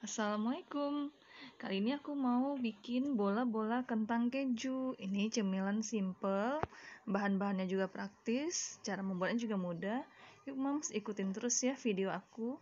Assalamualaikum. Kali ini aku mau bikin bola-bola kentang keju. Ini cemilan simple, bahan-bahannya juga praktis, cara membuatnya juga mudah. Yuk Mams, ikutin terus ya video aku.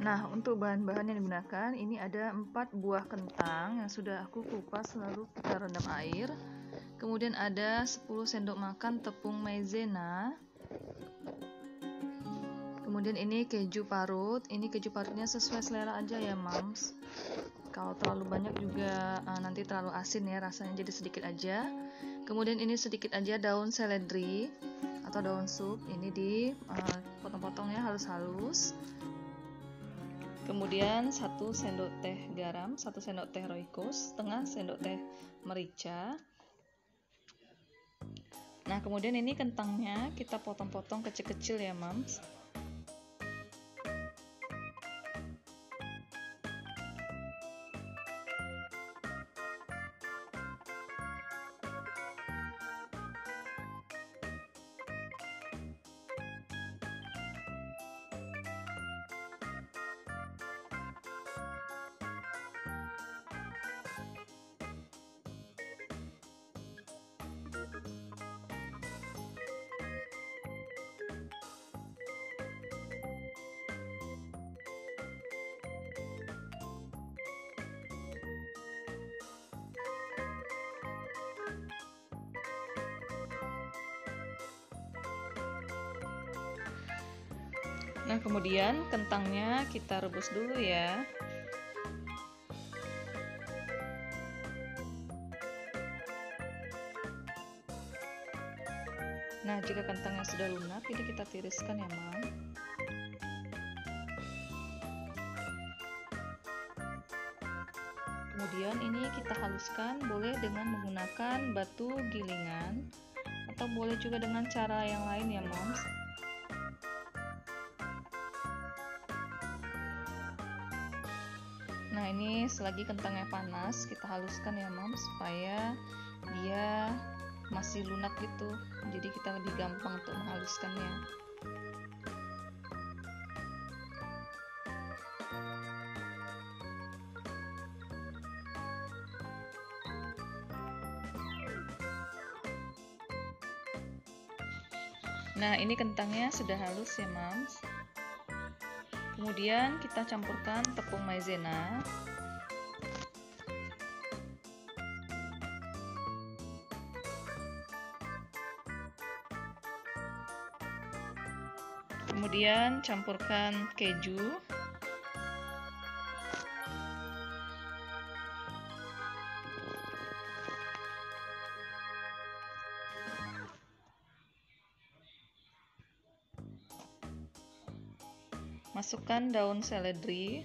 Nah, untuk bahan-bahan yang digunakan, ini ada 4 buah kentang yang sudah aku kupas lalu kita rendam air. Kemudian ada 10 sendok makan tepung maizena. Kemudian ini keju parut. Ini keju parutnya sesuai selera aja ya, Mams. Kalau terlalu banyak juga nanti terlalu asin ya, rasanya jadi sedikit aja. Kemudian ini sedikit aja daun seledri atau daun sup. Ini dipotong-potongnya halus-halus. Kemudian 1 sendok teh garam, 1 sendok teh roiko, setengah sendok teh merica. Nah, kemudian ini kentangnya kita potong-potong kecil-kecil ya, Mams. Nah, kemudian kentangnya kita rebus dulu ya. Nah, jika kentangnya sudah lunak, ini kita tiriskan ya, Mam. Kemudian ini kita haluskan, boleh dengan menggunakan batu gilingan atau boleh juga dengan cara yang lain ya, Mams. Nah, ini selagi kentangnya panas, kita haluskan ya, Mams, supaya dia masih lunak gitu. Jadi kita lebih gampang untuk menghaluskannya. Nah, ini kentangnya sudah halus ya, Mams. Kemudian kita campurkan tepung maizena. Kemudian campurkan keju. Masukkan daun seledri.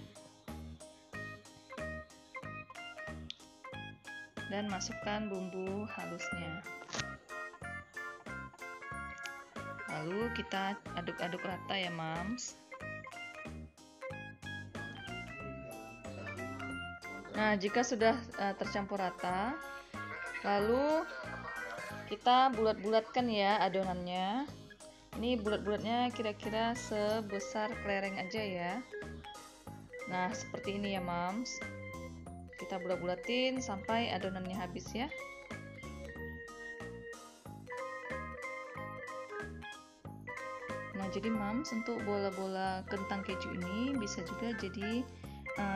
Dan masukkan bumbu halusnya. Lalu kita aduk-aduk rata ya, Mams. Nah, jika sudah tercampur rata, lalu kita bulat-bulatkan ya adonannya. Ini bulat-bulatnya kira-kira sebesar kelereng aja ya. Nah, seperti ini ya, Mams. Kita bulat-bulatin sampai adonannya habis ya. Nah, jadi Mams, untuk bola-bola kentang keju ini bisa juga jadi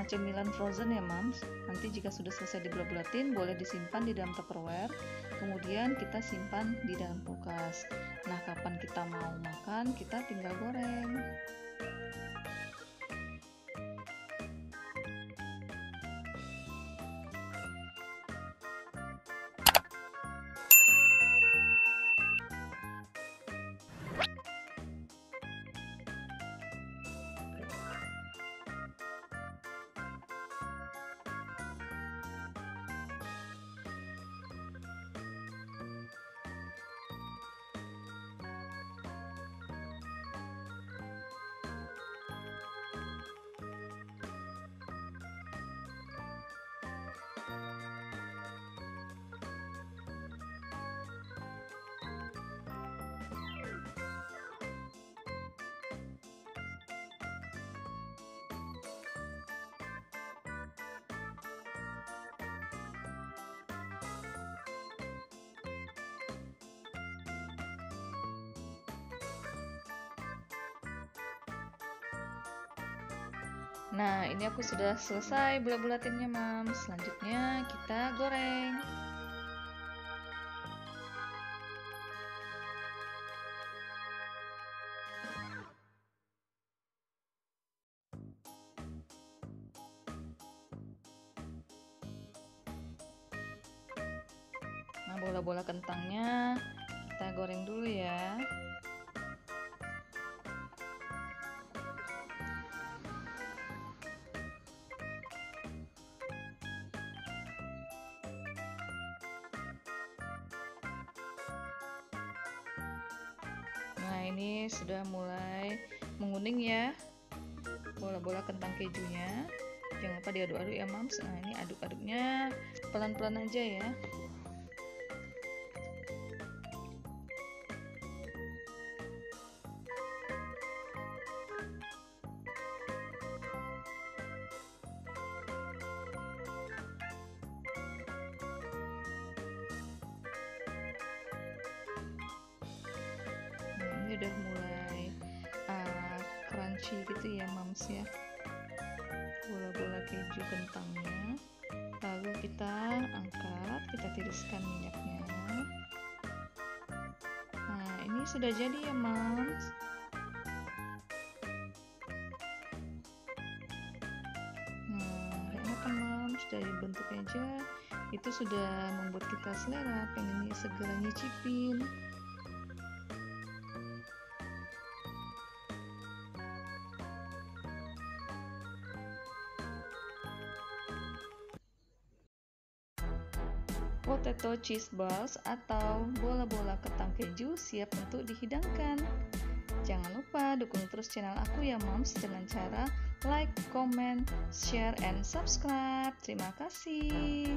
cemilan frozen ya, Mams. Nanti jika sudah selesai dibulat-bulatin, boleh disimpan di dalam Tupperware. Kemudian kita simpan di dalam kulkas. Nah, kapan kita mau makan, kita tinggal goreng. Nah, ini aku sudah selesai bulat-bulatinnya, Mams. Selanjutnya kita goreng. Nah, bola-bola kentangnya kita goreng dulu ya. Nah, ini sudah mulai menguning ya bola-bola kentang kejunya. Jangan lupa diaduk-aduk ya, Mams. Nah, ini aduk-aduknya pelan-pelan aja ya. Nah, ini udah mulai crunchy gitu ya, Mams ya. Bola-bola keju kentangnya. Lalu kita angkat, kita tiriskan minyaknya. Nah, ini sudah jadi ya, Mams. Nah, enak kan, Mams? Dari bentuknya aja itu sudah membuat kita selera, pengen segera nyicipin. Potato cheese balls atau bola-bola kentang keju siap untuk dihidangkan. Jangan lupa dukung terus channel aku ya, Moms, dengan cara like, comment, share, and subscribe. Terima kasih.